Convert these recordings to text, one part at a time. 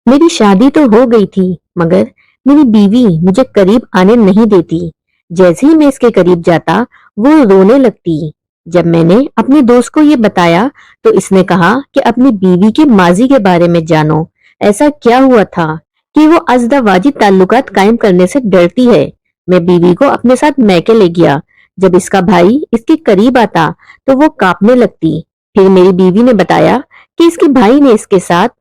میری شادی تو ہو گئی تھی مگر میری بیوی مجھے قریب آنے نہیں دیتی۔ جیسے ہی میں اس کے قریب جاتا وہ رونے لگتی۔ جب میں نے اپنے دوست کو یہ بتایا تو اس نے کہا کہ اپنی بیوی کے ماضی کے بارے میں جانو، ایسا کیا ہوا تھا کہ وہ ازدواجی تعلقات قائم کرنے سے ڈرتی ہے۔ میں بیوی کو اپنے ساتھ میکے لے گیا۔ جب اس کا بھائی اس کے قریب آتا تو وہ کانپنے لگتی۔ پھر میری بیوی نے بتایا کہ اس کے بھائی نے اس کے ساتھ،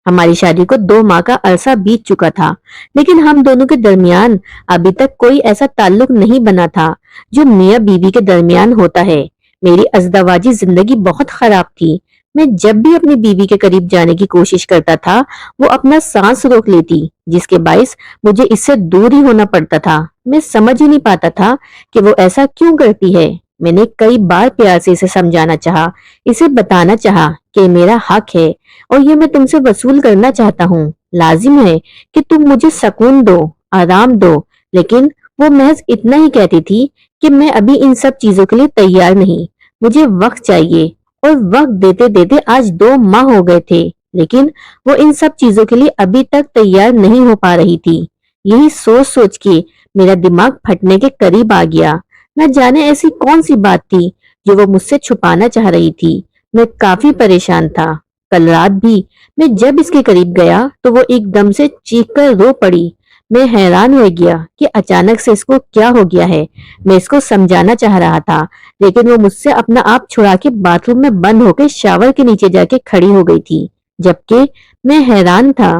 ہماری شادی کو 2 ماہ کا عرصہ بیت چکا تھا لیکن ہم دونوں کے درمیان ابھی تک کوئی ایسا تعلق نہیں بنا تھا جو میاں بیوی کے درمیان ہوتا ہے۔ میری ازدواجی زندگی بہت خراب تھی۔ میں جب بھی اپنی بیوی کے قریب جانے کی کوشش کرتا تھا وہ اپنا سانس روک لیتی، جس کے باعث مجھے اس سے دور ہی ہونا پڑتا تھا۔ میں سمجھ ہی نہیں پاتا تھا کہ وہ ایسا کیوں کرتی ہے۔ میں نے کئی بار پیار سے اسے سمجھانا چاہا، اسے بتانا چاہا کہ میرا حق ہے اور یہ میں تم سے وصول کرنا چاہتا ہوں۔ لازم ہے کہ تم مجھے سکون دو، آرام دو، لیکن وہ محض اتنا ہی کہتی تھی کہ میں ابھی ان سب چیزوں کے لیے تیار نہیں، مجھے وقت چاہیے۔ اور وقت دیتے دیتے آج 2 ماہ ہو گئے تھے لیکن وہ ان سب چیزوں کے لیے ابھی تک تیار نہیں ہو پا رہی تھی۔ یہی سوچ سوچ کے میرا دماغ پھٹنے کے قریب آ گیا۔ نہ جانے ایسی کون سی بات تھی جو وہ مجھ سے چھپانا چاہ رہی تھی۔ میں کافی پریشان تھا۔ کل رات بھی میں جب اس کے قریب گیا تو وہ ایک دم سے چیخ کر رو پڑی۔ میں حیران ہو گیا کہ اچانک سے اس کو کیا ہو گیا ہے۔ میں اس کو سمجھانا چاہ رہا تھا لیکن وہ مجھ سے اپنا آپ چھڑا کے باتھ روم میں بند ہو کے شاور کے نیچے جا کے کھڑی ہو گئی تھی، جبکہ میں حیران تھا۔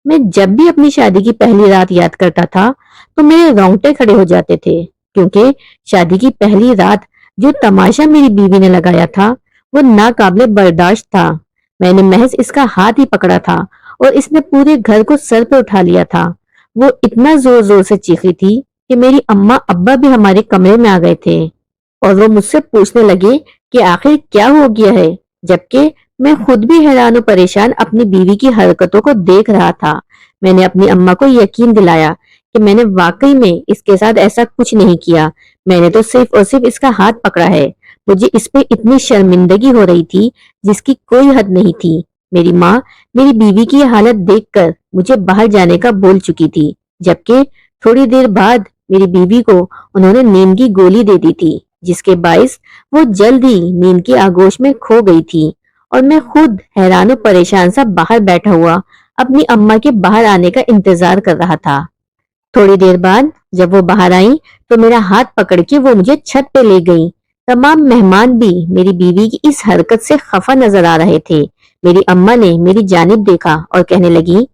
میں جب بھی اپنی شادی کی پہلی رات یاد کرتا تھا تو میرے رونگٹے کھڑے ہو جاتے تھے، کیونکہ شادی کی پہلی رات جو تماشا میری بیوی نے لگایا تھا وہ ناقابل برداشت تھا۔ میں نے محض اس کا ہاتھ ہی پکڑا تھا اور اس نے پورے گھر کو سر پہ اٹھا لیا تھا۔ وہ اتنا زور زور سے چیخی تھی کہ میری اماں ابا بھی ہمارے کمرے میں آ گئے تھے اور وہ مجھ سے پوچھنے لگے کہ آخر کیا ہو گیا ہے، جبکہ میں خود بھی حیران و پریشان اپنی بیوی کی حرکتوں کو دیکھ رہا تھا۔ میں نے اپنی اماں کو یقین دلایا کہ میں نے واقعی میں اس کے ساتھ ایسا کچھ نہیں کیا، میں نے تو صرف اور صرف اس کا ہاتھ پکڑا ہے۔ مجھے اس پہ اتنی شرمندگی ہو رہی تھی جس کی کوئی حد نہیں تھی۔ میری ماں میری بیوی کی یہ حالت دیکھ کر مجھے باہر جانے کا بول چکی تھی، جبکہ تھوڑی دیر بعد میری بیوی کو انہوں نے نیند کی گولی دے دی تھی، جس کے باعث وہ جلد ہی نیند کی آغوش میں کھو گئی تھی اور میں خود حیران و پریشان سا باہر بیٹھا ہوا اپنی اماں کے باہر آنے کا انتظار کر رہا تھا۔ تھوڑی دیر بعد جب وہ باہر آئیں تو میرا ہاتھ پکڑ کے وہ مجھے چھت پہ لے گئیں۔ تمام مہمان بھی میری بیوی کی اس حرکت سے خفا نظر آ رہے تھے۔ میری اماں نے میری جانب دیکھا اور کہنے لگی،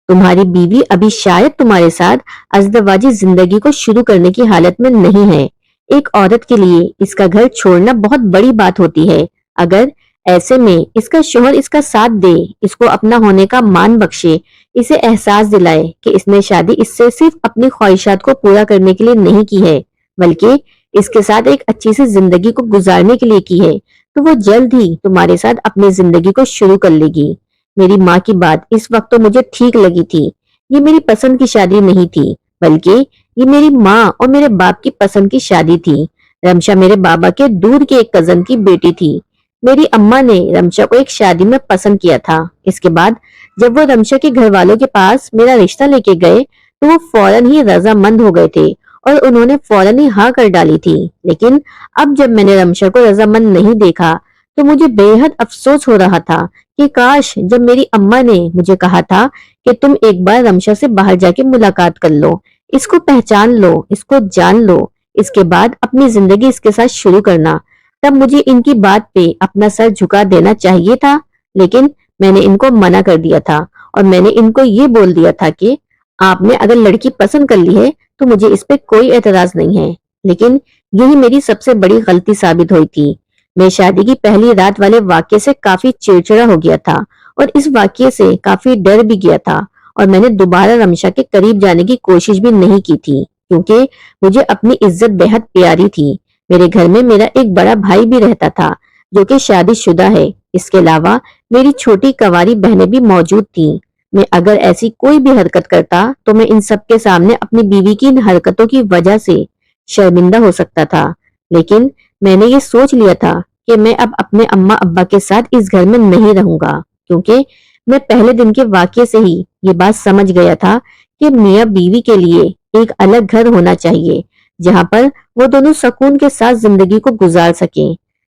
تمہاری بیوی ابھی شاید تمہارے ساتھ ازدواجی زندگی کو شروع کرنے کی حالت میں نہیں ہے۔ ایک عورت کے لیے اس کا گھر چھوڑنا بہت بڑی بات ہوتی ہے۔ اگر ایسے میں اس کا شوہر اس کا ساتھ دے، اس کو اپنا ہونے کا مان بخشے، اسے احساس دلائے کہ اس نے شادی اس سے صرف اپنی خواہشات کو پورا کرنے کے لیے نہیں کی ہے بلکہ اس کے ساتھ ایک اچھی سی زندگی کو گزارنے کے لیے کی ہے، تو وہ جلد ہی تمہارے ساتھ اپنی زندگی کو شروع کر لے گی۔ میری ماں کی بات اس وقت تو مجھے ٹھیک لگی تھی۔ یہ میری پسند کی شادی نہیں تھی بلکہ یہ میری ماں اور میرے باپ کی پسند کی شادی تھی۔ رمشا میرے بابا کے دور کے ایک کزن کی بیٹی تھی۔ میری اماں نے رمشا کو ایک شادی میں پسند کیا تھا۔ اس کے بعد جب وہ رمشا کے گھر والوں کے پاس میرا رشتہ لے کے گئے تو وہ فوراً ہی رضامند ہو گئے تھے اور انہوں نے فوراً ہی ہاں کر ڈالی تھی۔ لیکن اب جب میں نے رمشا کو رضامند نہیں دیکھا تو مجھے بے حد افسوس ہو رہا تھا کہ کاش جب میری اماں نے مجھے کہا تھا کہ تم ایک بار رمشا سے باہر جا کے ملاقات کر لو، اس کو پہچان لو، اس کو جان لو، اس کے بعد اپنی زندگی اس کے ساتھ شروع کرنا، تب مجھے ان کی بات پہ اپنا سر جھکا دینا چاہیے تھا۔ لیکن میں نے ان کو منع کر دیا تھا اور میں نے ان کو یہ بول دیا تھا کہ آپ نے اگر لڑکی پسند کر لی ہے تو مجھے اس پہ کوئی اعتراض نہیں ہے۔ لیکن یہی میری سب سے بڑی غلطی ثابت ہوئی تھی۔ میں شادی کی پہلی رات والے واقعے سے کافی چڑچڑا ہو گیا تھا اور اس واقعے سے کافی ڈر بھی گیا تھا اور میں نے دوبارہ رمشا کے قریب جانے کی کوشش بھی نہیں کی تھی کیونکہ مجھے اپنی عزت بے حد پیاری تھی۔ میرے گھر میں میرا ایک بڑا بھائی بھی رہتا تھا جو کہ شادی شدہ ہے۔ اس کے علاوہ میری چھوٹی کنواری بہنیں بھی موجود تھیں۔ میں اگر ایسی کوئی بھی حرکت کرتا تو میں ان سب کے سامنے اپنی بیوی کی ان حرکتوں کی وجہ سے شرمندہ ہو سکتا تھا۔ لیکن میں نے یہ سوچ لیا تھا کہ میں اب اپنے اماں ابا کے ساتھ اس گھر میں نہیں رہوں گا کیونکہ میں پہلے دن کے واقعے سے ہی یہ بات سمجھ گیا تھا کہ میاں بیوی کے لیے ایک الگ گھر ہونا چاہیے جہاں پر وہ دونوں سکون کے ساتھ زندگی کو گزار سکیں۔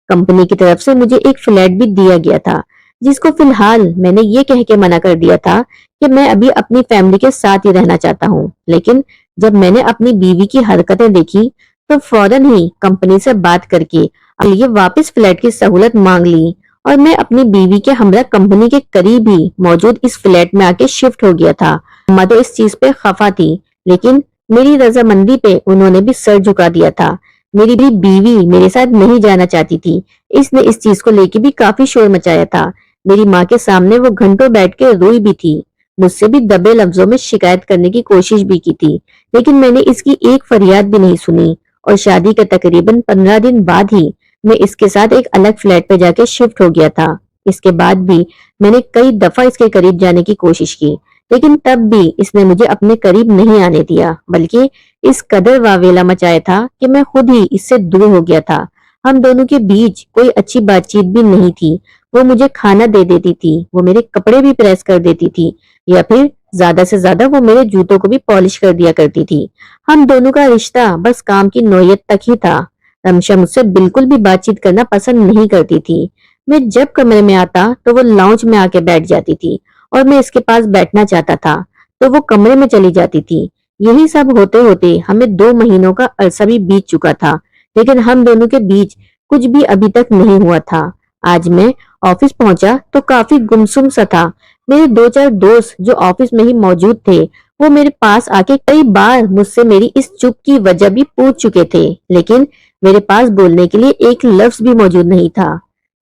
کمپنی کی طرف سے مجھے ایک فلیٹ بھی دیا گیا تھا جس کو فی الحال میں نے یہ کہہ کے منع کر دیا تھا کہ میں ابھی اپنی فیملی کے ساتھ ہی رہنا چاہتا ہوں، لیکن جب میں نے اپنی بیوی کی حرکتیں دیکھی تو فوراً ہی کمپنی سے بات کر کے یہ واپس فلیٹ کی سہولت مانگ لی اور میں اپنی بیوی کے ہمراہ کمپنی کے قریب ہی موجود اس فلیٹ میں آ کے شفٹ ہو گیا تھا۔ اما تو اس چیز پہ خفا تھی، لیکن میری رضامندی پہ انہوں نے بھی سر جھکا دیا تھا۔ میری بھی بیوی میرے ساتھ نہیں جانا چاہتی تھی، اس نے اس چیز کو لے کے بھی کافی شور مچایا تھا۔ میری ماں کے سامنے وہ گھنٹوں بیٹھ کے روئی بھی تھی، مجھ سے بھی دبے لفظوں میں شکایت کرنے کی کوشش بھی کی تھی، لیکن میں نے اس کی ایک فریاد بھی نہیں سنی اور شادی کے تقریباً 15 دن بعد ہی میں اس کے ساتھ ایک الگ فلیٹ پہ جا کے شفٹ ہو گیا تھا۔ اس کے بعد بھی میں نے کئی دفعہ اس کے قریب جانے کی کوشش کی، لیکن تب بھی اس نے مجھے اپنے قریب نہیں آنے دیا، بلکہ اس قدر واویلا مچایا تھا کہ میں خود ہی اس سے دور ہو گیا تھا۔ ہم دونوں کے بیچ کوئی اچھی بات چیت بھی نہیں تھی۔ وہ مجھے کھانا دے دیتی تھی، وہ میرے کپڑے بھی پریس کر دیتی تھی، یا پھر زیادہ سے زیادہ وہ میرے جوتوں کو بھی پالش کر دیا کرتی تھی۔ ہم دونوں کا رشتہ بس کام کی نوعیت تک ہی تھا۔ رمشا مجھ سے بالکل بھی بات چیت کرنا پسند نہیں کرتی تھی۔ میں جب کمرے میں آتا تو وہ لاؤنج میں آ کے بیٹھ جاتی تھی اور میں اس کے پاس بیٹھنا چاہتا تھا تو وہ کمرے میں چلی جاتی تھی۔ یہی سب ہوتے ہوتے ہمیں 2 مہینوں کا عرصہ بھی بیت چکا تھا، لیکن ہم دونوں کے بیچ کچھ بھی ابھی تک نہیں ہوا تھا۔ آج میں آفس پہنچا تو کافی گمسم سا تھا۔ میرے 2-4 دوست جو آفس میں ہی موجود تھے وہ میرے پاس آ کے کئی بار مجھ سے میری اس چپ کی وجہ بھی پوچھ چکے تھے، لیکن میرے پاس بولنے کے لیے ایک لفظ بھی موجود نہیں تھا۔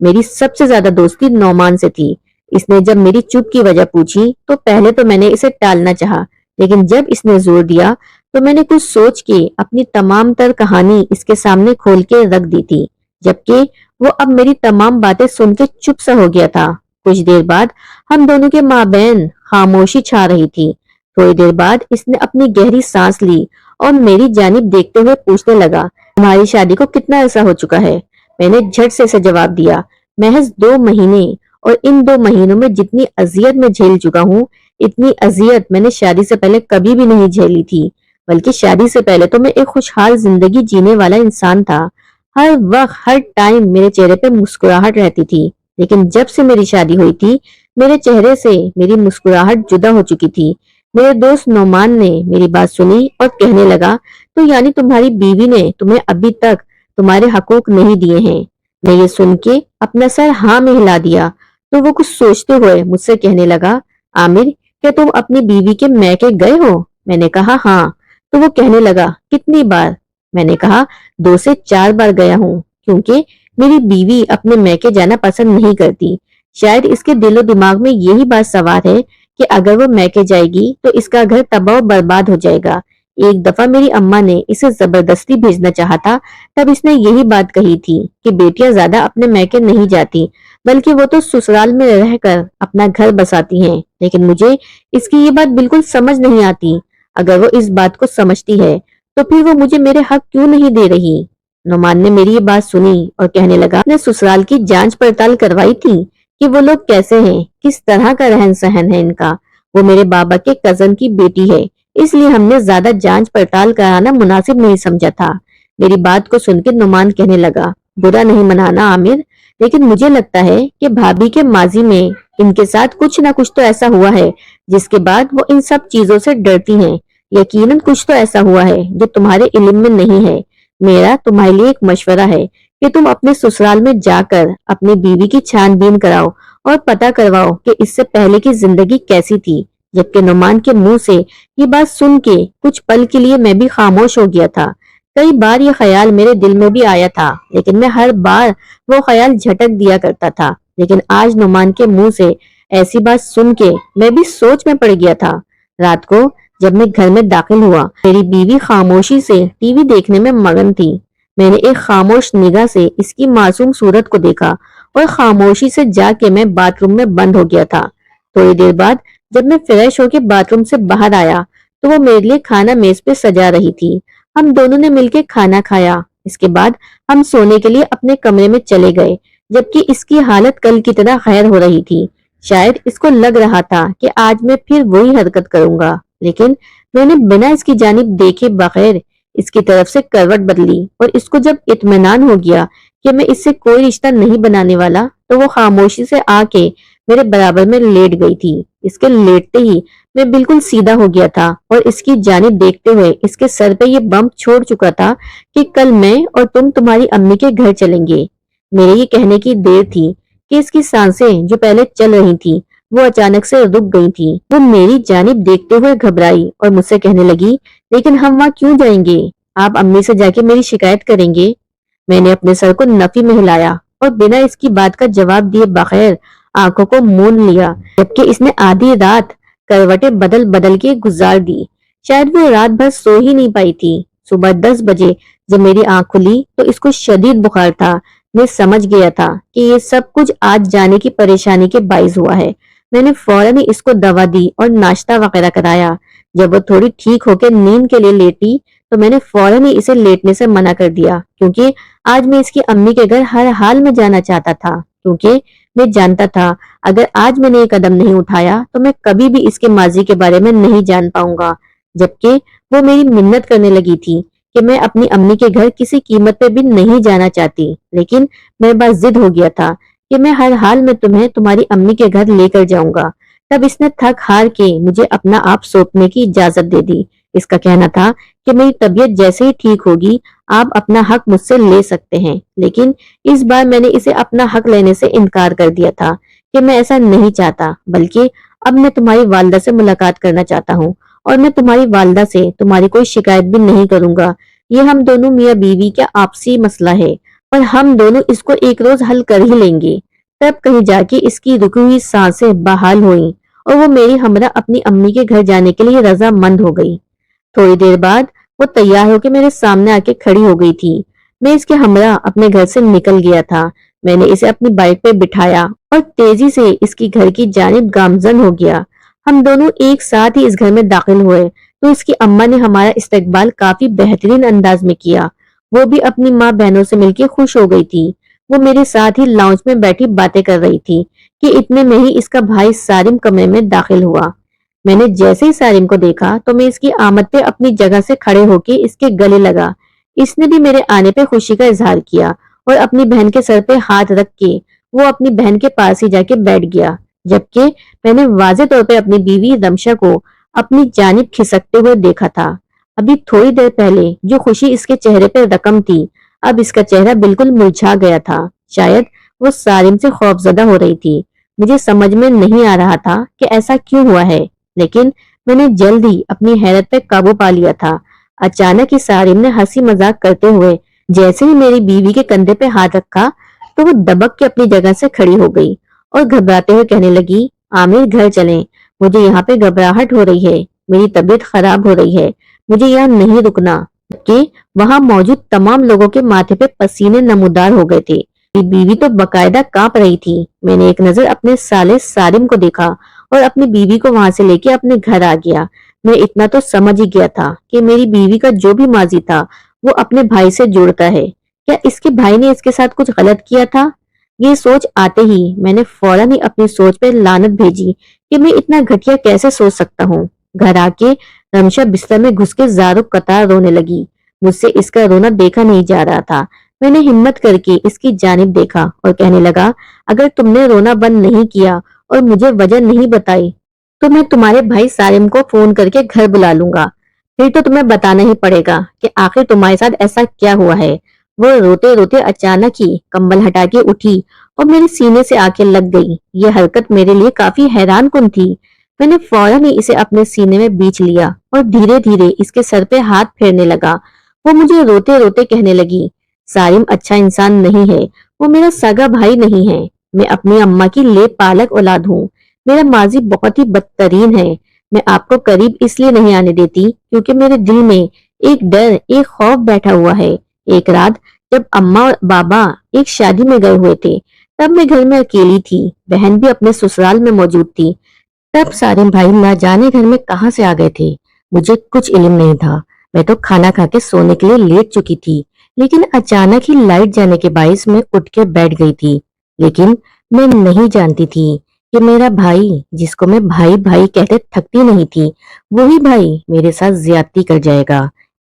میری سب سے زیادہ دوستی نعمان سے تھی۔ اس نے جب میری چپ کی وجہ پوچھی تو پہلے تو میں نے اسے ٹالنا چاہا، لیکن جب اس نے زور دیا تو میں نے کچھ سوچ کے اپنی تمام تر کہانی اس کے سامنے کھول کے رکھ دی تھی، جبکہ وہ اب میری تمام باتیں سن کے چپ سا ہو گیا تھا۔ کچھ دیر بعد ہم دونوں کے مابین خاموشی چھا رہی تھی۔ تھوڑی دیر بعد اس نے اپنی گہری سانس لی اور میری جانب دیکھتے ہوئے پوچھنے لگا، تمہاری شادی کو کتنا عرصہ ہو چکا ہے؟ میں نے جھٹ سے اسے جواب دیا، محض 2 مہینے، اور ان 2 مہینوں میں جتنی اذیت میں جھیل چکا ہوں اتنی اذیت میں نے شادی سے پہلے کبھی بھی نہیں جھیلی تھی۔ بلکہ شادی سے پہلے تو میں ایک خوشحال زندگی جینے والا انسان تھا۔ ہر وقت ہر ٹائم میرے چہرے پہ مسکراہٹ رہتی تھی، لیکن جب سے میری شادی ہوئی تھی میرے چہرے سے میری مسکراہٹ جدا ہو چکی تھی۔ میرے دوست نعمان نے میری بات سنی اور کہنے لگا، تو یعنی تمہاری بیوی نے تمہیں ابھی تک تمہارے حقوق نہیں دیے ہیں؟ میں یہ سن کے اپنا سر ہاں میں ہلا دیا تو وہ کچھ سوچتے ہوئے مجھ سے کہنے لگا، عامر کیا تم اپنی بیوی کے میکے گئے ہو؟ میں نے کہا ہاں۔ تو وہ کہنے لگا، کتنی بار؟ میں نے کہا 2 سے 4 بار گیا ہوں، کیونکہ میری بیوی اپنے میکے جانا پسند نہیں کرتی۔ شاید اس کے دل و دماغ میں یہی بات سوار ہے کہ اگر وہ میکے جائے گی تو اس کا گھر تباہ و برباد ہو جائے گا۔ ایک دفعہ میری اماں نے اسے زبردستی بھیجنا چاہا تھا، تب اس نے یہی بات کہی تھی کہ بیٹیاں زیادہ اپنے میکے نہیں جاتی، بلکہ وہ تو سسرال میں رہ کر اپنا گھر بساتی ہیں۔ لیکن مجھے اس کی یہ بات بالکل سمجھ نہیں آتی۔ اگر وہ اس بات کو سمجھتی ہے تو پھر وہ مجھے میرے حق کیوں نہیں دے رہی؟ نعمان نے میری یہ بات سنی اور کہنے لگا، نے سسرال کی جانچ پڑتال کروائی تھی کہ وہ لوگ کیسے ہیں، کس طرح کا رہن سہن ہے ان کا؟ وہ میرے بابا کے کزن کی بیٹی ہے، اس لیے ہم نے زیادہ جانچ پڑتال کرانا مناسب نہیں سمجھا تھا۔ میری بات کو سن کے نعمان کہنے لگا، برا نہیں منانا عامر، لیکن مجھے لگتا ہے کہ بھابھی کے ماضی میں ان کے ساتھ کچھ نہ کچھ تو ایسا ہوا ہے جس کے بعد وہ ان سب چیزوں سے ڈرتی ہیں۔ یقیناً کچھ تو ایسا ہوا ہے جو تمہارے علم میں نہیں ہے۔ میرا تمہارے لیے ایک مشورہ ہے کہ تم اپنے سسرال میں جا کر اپنی بیوی کی چھان بین کراؤ اور پتہ کرواؤ کہ اس سے پہلے کی زندگی کیسی تھی۔ جبکہ نعمان کے منہ سے یہ بات سن کے کچھ پل کے لیے میں بھی خاموش ہو گیا تھا۔ کئی بار یہ خیال میرے دل میں بھی آیا تھا، لیکن میں ہر بار وہ خیال جھٹک دیا کرتا تھا۔ لیکن آج نعمان کے منہ سے ایسی بات سن کے میں بھی سوچ میں پڑ گیا تھا۔ رات کو جب میں گھر میں داخل ہوا، میری بیوی خاموشی سے ٹی وی دیکھنے میں مگن تھی۔ میں نے ایک خاموش نگاہ سے اس کی معصوم صورت کو دیکھا اور خاموشی سے جا کے میں باتھ روم میں بند ہو گیا تھا۔ تھوڑی دیر بعد جب میں فریش ہو کے باتھ روم سے باہر آیا تو وہ میرے لیے کھانا میز پہ سجا رہی تھی۔ ہم دونوں نے مل کے کھانا کھایا۔ اس کے بعد ہم سونے کے لیے اپنے کمرے میں چلے گئے، جبکہ اس کی حالت کل کی طرح خیر ہو رہی تھی۔ شاید اس کو لگ رہا تھا کہ آج میں پھر وہی حرکت کروں گا، لیکن میں نے بنا اس کی جانب دیکھے بغیر اس کی طرف سے کروٹ بدلی، اور اس کو جب اطمینان ہو گیا کہ میں اس سے کوئی رشتہ نہیں بنانے والا تو وہ خاموشی سے آ کے میرے برابر میں لیٹ گئی تھی۔ اس کے لیٹتے ہی میں بالکل سیدھا ہو گیا تھا اور اس کی جانب دیکھتے ہوئے اس کے سر پہ یہ بمپ چھوڑ چکا تھا کہ کل میں اور تم تمہاری امی کے گھر چلیں گے۔ میرے یہ کہنے کی دیر تھی کہ اس کی سانسیں جو پہلے چل رہی تھی وہ اچانک سے رک گئی تھی۔ وہ میری جانب دیکھتے ہوئے گھبرائی اور مجھ سے کہنے لگی، لیکن ہم وہاں کیوں جائیں گے؟ آپ امی سے جا کے میری شکایت کریں گے؟ میں نے اپنے سر کو نفی میں ہلایا اور بنا اس کی بات کا جواب دیے بغیر آنکھوں کو مون لیا، جبکہ اس نے آدھی رات کروٹیں بدل بدل کے گزار دی۔ شاید وہ رات بھر سو ہی نہیں پائی تھی۔ صبح 10 بجے جب میری آنکھ کھلی تو اس کو شدید بخار تھا۔ میں سمجھ گیا تھا کہ یہ سب کچھ آج جانے کی پریشانی کے باعث ہوا ہے۔ میں نے فوراً ہی اس کو دوا دی اور ناشتہ وغیرہ کرایا۔ جب وہ تھوڑی ٹھیک ہو کے نیند کے لیے لیٹی تو میں نے فوراً ہی اسے لیٹنے سے منع کر دیا، کیونکہ آج میں اس کی امی کے گھر ہر حال میں جانا چاہتا تھا، کیونکہ میں جانتا تھا اگر آج میں نے یہ قدم نہیں اٹھایا تو میں کبھی بھی اس کے ماضی کے بارے میں نہیں جان پاؤں گا۔ جبکہ وہ میری منت کرنے لگی تھی کہ میں اپنی امی کے گھر کسی قیمت پہ بھی نہیں جانا چاہتی، لیکن میں بس ضد ہو گیا تھا کہ میں ہر حال میں تمہیں تمہاری امی کے گھر لے کر جاؤں گا۔ تب اس نے تھک ہار کے مجھے اپنا آپ سونپنے کی اجازت دے دی۔ اس کا کہنا تھا کہ میری طبیعت جیسے ہی ٹھیک ہوگی آپ اپنا حق مجھ سے لے سکتے ہیں، لیکن اس بار میں نے اسے اپنا حق لینے سے انکار کر دیا تھا کہ میں ایسا نہیں چاہتا، بلکہ اب میں تمہاری والدہ سے ملاقات کرنا چاہتا ہوں اور میں تمہاری والدہ سے تمہاری کوئی شکایت بھی نہیں کروں گا۔ یہ ہم دونوں میاں بیوی کا آپسی مسئلہ ہے اور ہم دونوں اس کو ایک روز حل کر ہی لیں گے۔ تب کہیں جا کے اس کی رکی ہوئی سانسیں بحال ہوئیں اور وہ میری ہمراہ اپنی امی کے گھر جانے کے لیے رضا مند ہو گئی۔ تھوڑی دیر بعد وہ تیار ہو کے میرے سامنے آ کے کھڑی ہو گئی تھی۔ میں اس کے ہمراہ اپنے گھر سے نکل گیا تھا۔ میں نے اسے اپنی بائک پہ بٹھایا اور تیزی سے اس کی گھر کی جانب گامزن ہو گیا۔ ہم دونوں ایک ساتھ ہی اس گھر میں داخل ہوئے تو اس کی اماں نے ہمارا استقبال کافی بہترین انداز میں کیا۔ وہ بھی اپنی ماں بہنوں سے مل کے خوش ہو گئی تھی۔ وہ میرے ساتھ ہی لاؤنج میں بیٹھی باتیں کر رہی تھی کہ اتنے میں ہی اس کا بھائی سارم کمرے میں داخل ہوا۔ میں نے جیسے ہی سارم کو دیکھا تو میں اس کی آمد پہ اپنی جگہ سے کھڑے ہو کے اس کے گلے لگا۔ اس نے بھی میرے آنے پہ خوشی کا اظہار کیا اور اپنی بہن کے سر پہ ہاتھ رکھ کے وہ اپنی بہن کے پاس ہی جا کے بیٹھ گیا، جبکہ میں نے واضح طور پہ اپنی بیوی رمشا کو اپنی جانب کھسکتے ہوئے دیکھا تھا۔ ابھی تھوڑی دیر پہلے جو خوشی اس کے چہرے پہ رقم تھی، اب اس کا چہرہ بالکل مرجھا گیا تھا۔ شاید وہ سارم سے خوفزدہ ہو رہی تھی۔ مجھے سمجھ میں نہیں آ رہا تھا کہ ایسا کیوں ہوا ہے، لیکن میں نے جلد ہی اپنی حیرت پہ قابو پا لیا تھا۔ اچانک ہی سارم نے ہنسی مذاق کرتے ہوئے جیسے ہی میری بیوی کے کندھے پہ ہاتھ رکھا تو وہ دبک کے اپنی جگہ سے کھڑی ہو گئی اور گھبراتے ہوئے کہنے لگی، عامر گھر چلیں، مجھے یہاں پہ گھبراہٹ ہو رہی ہے، میری طبیعت خراب ہو رہی ہے، مجھے یہاں نہیں رکنا۔ کہ وہاں موجود تمام لوگوں کے ماتھے پہ پسینے نمودار ہو گئے تھے۔ میری بیوی تو باقاعدہ کانپ رہی تھی۔ میں نے ایک نظر اپنے سالے سارم کو دیکھا اور اپنی بیوی کو وہاں سے لے کے اپنے گھر آ گیا۔ میں اتنا تو سمجھ ہی گیا تھا کہ میری بیوی کا جو بھی ماضی تھا وہ اپنے بھائی سے جڑتا ہے۔ کیا اس کے بھائی نے اس کے ساتھ کچھ غلط کیا تھا؟ یہ سوچ آتے ہی میں نے فوراً ہی اپنی سوچ پہ لعنت بھیجی کہ میں اتنا گھٹیا کیسے سوچ سکتا ہوں۔ گھر آ کے رمشا بستر میں گھس کے زارو قطار رونے لگی۔ مجھ سے اس کا رونا دیکھا نہیں جا رہا تھا۔ میں نے ہمت کر کے اس کی جانب دیکھا اور کہنے لگا، اگر تم نے رونا بند نہیں کیا اور مجھے وجہ نہیں بتائی تو میں تمہارے بھائی سارم کو فون کر کے گھر بلا لوں گا، پھر تو تمہیں بتانا ہی پڑے گا کہ آخر تمہارے ساتھ ایسا کیا ہوا ہے۔ وہ روتے روتے اچانک ہی کمبل ہٹا کے اٹھی اور میرے سینے سے آ کے لگ گئی۔ یہ حرکت میرے لیے کافی حیران کن تھی۔ میں نے فوراً ہی اسے اپنے سینے میں بیچ لیا اور دھیرے دھیرے اس کے سر پہ ہاتھ پھیرنے لگا۔ وہ مجھے روتے روتے کہنے لگی، سارم اچھا انسان نہیں ہے، وہ میرا سگا بھائی نہیں ہے، میں اپنی اماں کی لیپ پالک اولاد ہوں، میرا ماضی بہت ہی بدترین ہے، میں آپ کو قریب اس لیے نہیں آنے دیتی کیونکہ میرے دل میں ایک ڈر، ایک خوف بیٹھا ہوا ہے۔ ایک رات جب اماں اور بابا ایک شادی میں گئے ہوئے تھے تب میں گھر میں اکیلی تھی، بہن بھی اپنے سسرال میں موجود تھی۔ تب سارم بھائی نہ جانے گھر میں کہاں سے آ گئے تھے، مجھے کچھ علم نہیں تھا۔ میں تو کھانا کھا کے سونے کے لیے لیٹ چکی تھی، لیکن اچانک ہی لائٹ جانے کے باعث میں اٹھ کے بیٹھ گئی تھی، لیکن میں نہیں جانتی تھی کہ میرا بھائی جس کو میں بھائی بھائی کہتے تھکتی نہیں تھی وہی بھائی میرے ساتھ زیادتی کر جائے گا۔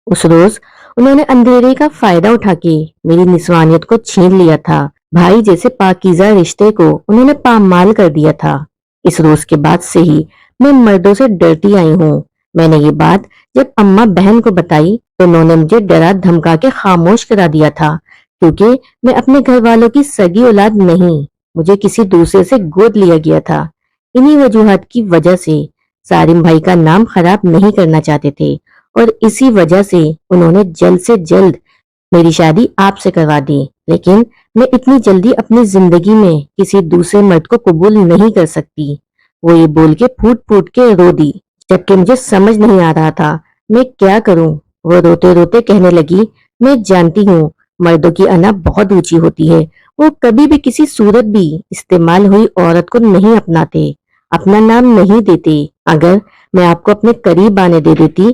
اس روز انہوں نے اندھیرے کا فائدہ اٹھا کے میری نسوانیت کو چھین لیا تھا۔ بھائی جیسے پاکیزہ رشتے کو انہوں نے پامال کر دیا تھا۔ اس روز کے بعد سے ہی میں مردوں سے ڈرتی آئی ہوں۔ میں نے یہ بات جب اماں بہن کو بتائی تو انہوں نے مجھے ڈرا دھمکا کے خاموش کرا دیا تھا، کیونکہ میں اپنے گھر والوں کی سگی اولاد نہیں، مجھے کسی دوسرے سے گود لیا گیا تھا۔ انہی وجوہات کی وجہ سے سالم بھائی کا نام خراب نہیں کرنا چاہتے تھے اور اسی وجہ سے انہوں نے جلد سے جلد میری شادی آپ سے کروا دی، لیکن میں اتنی جلدی اپنی زندگی میں کسی دوسرے مرد کو قبول نہیں کر سکتی۔ وہ یہ بول کے پھوٹ پھوٹ کے رو دی، جبکہ مجھے سمجھ نہیں آ رہا تھا میں کیا کروں۔ وہ روتے روتے کہنے لگی، میں جانتی ہوں مردوں کی انا بہت اونچی ہوتی ہے، وہ کبھی بھی کسی صورت بھی استعمال ہوئی عورت کو نہیں اپناتے، اپنا نام نہیں دیتے۔ اگر میں آپ کو اپنے قریب آنے دے دیتی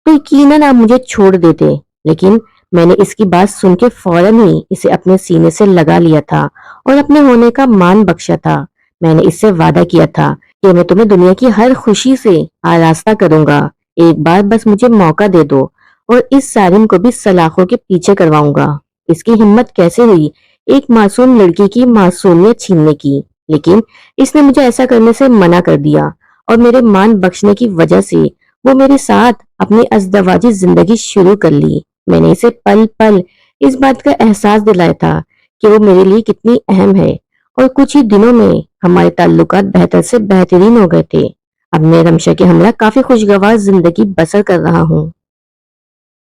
تو یقیناً آپ مجھے چھوڑ دیتے، لیکن میں نے اس کی بات سن کے فوراً ہی اسے اپنے سینے سے لگا لیا تھا اور اپنے ہونے کا مان بخشا تھا۔ میں نے اس سے وعدہ کیا تھا کہ میں تمہیں دنیا کی ہر خوشی سے آراستہ کروں گا، ایک بار بس مجھے موقع دے دو اور اس سالم کو بھی سلاخوں کے پیچھے کرواؤں گا۔ اس کی ہمت کیسے ہوئی ایک معصوم لڑکی کی معصومیت چھیننے کی، لیکن اس نے مجھے ایسا کرنے سے منع کر دیا اور میرے مان بخشنے کی وجہ سے وہ میرے ساتھ اپنی ازدواجی زندگی شروع کر لی۔ میں نے اسے پل پل اس بات کا احساس دلایا تھا کہ وہ میرے لیے کتنی اہم ہے، اور کچھ ہی دنوں میں ہمارے تعلقات بہتر سے بہترین ہو گئے تھے۔ اب میں رمشا کے ہمراہ کافی خوشگوار زندگی بسر کر رہا ہوں۔